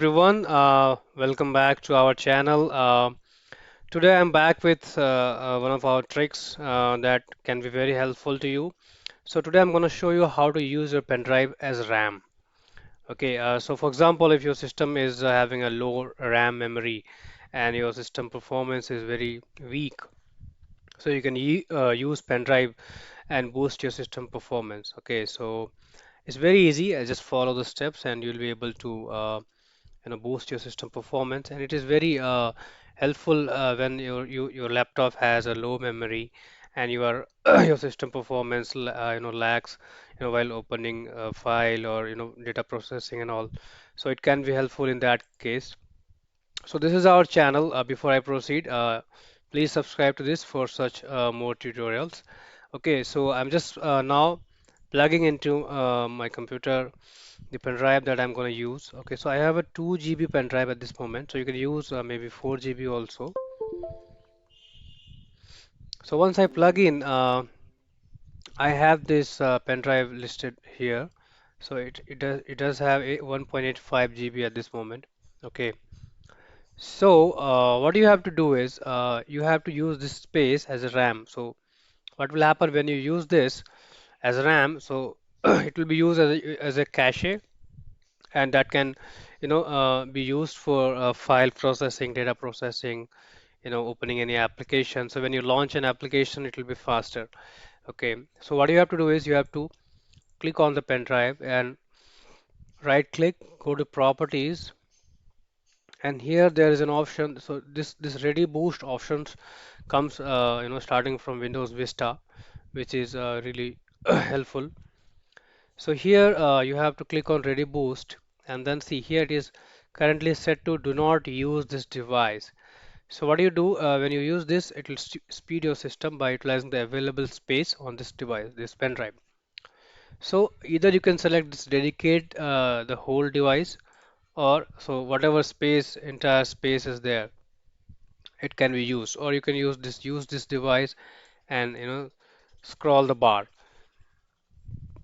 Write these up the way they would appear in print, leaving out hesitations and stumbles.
everyone. Welcome back to our channel. Today I'm back with one of our tricks that can be very helpful to you. So today I'm going to show you how to use your pen drive as RAM. Okay, so for example, if your system is having a low RAM memory and your system performance is very weak, so you can use pen drive and boost your system performance. Okay, so it's very easy. Just follow the steps and you'll be able to boost your system performance, and it is very helpful when your laptop has a low memory and your your system performance lags while opening a file or data processing and all. So it can be helpful in that case. So this is our channel. Before I proceed, please subscribe to this for such more tutorials. Okay, so I'm just now plugging into my computer the pen drive that I'm going to use. Okay, so I have a 2 GB pen drive at this moment, so you can use maybe 4 GB also. So once I plug in, I have this pen drive listed here. So it does have 1.85 GB at this moment. Okay, so what you have to do is you have to use this space as a RAM. So what will happen when you use this as RAM? So it will be used as a cache, and that can be used for file processing, data processing, opening any application. So when you launch an application, it will be faster. Okay, so what you have to do is you have to click on the pen drive and right click, go to properties, and here there is an option. So this ReadyBoost options comes starting from Windows Vista, which is really helpful. So here you have to click on ReadyBoost, and then see here it is currently set to do not use this device. So what do you do when you use this? It will speed your system by utilizing the available space on this device, this pen drive. So either you can select this dedicate the whole device, or so whatever space, entire space is there, it can be used, or you can use this device and scroll the bar.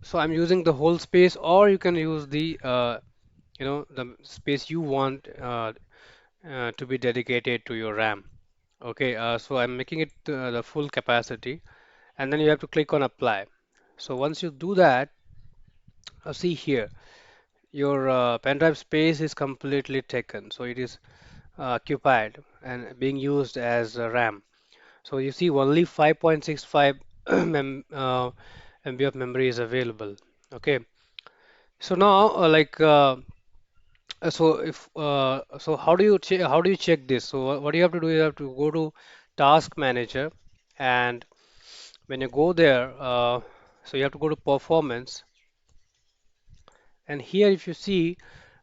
So I'm using the whole space, or you can use the space you want to be dedicated to your RAM. Okay, so I'm making it the full capacity, and then you have to click on apply. So once you do that, see here, your pen drive space is completely taken. So it is occupied and being used as RAM. So you see only 5.65 MB of memory is available. Okay, so now how do you check this? So what you have to do, you have to go to Task Manager, and when you go there, so you have to go to Performance, and here if you see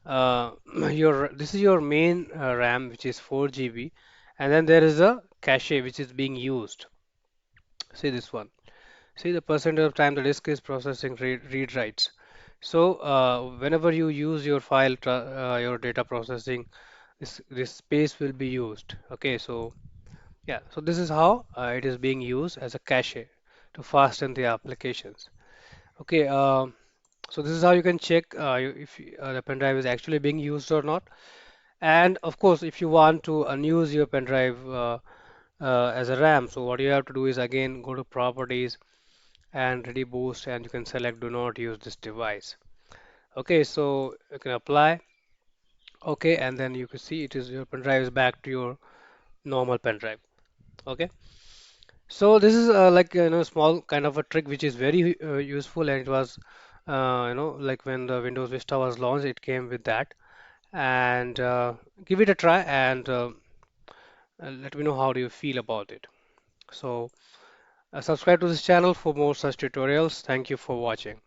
your this is your main RAM, which is 4 GB, and then there is a cache which is being used. See this one. See the percentage of time the disk is processing read writes. So whenever you use your your data processing, this space will be used. Okay, so yeah, so this is how it is being used as a cache to fasten the applications. Okay, so this is how you can check if the pen drive is actually being used or not. And of course, if you want to unuse your pen drive as a RAM, so what you have to do is again go to Properties and Ready Boost, and you can select Do not use this device. Okay, so you can apply. Okay, and then you can see it is your pen drive is back to your normal pen drive. Okay. So this is small kind of a trick which is very useful, and it was like when the Windows Vista was launched, it came with that. And give it a try, and let me know how do you feel about it. So subscribe to this channel for more such tutorials. Thank you for watching.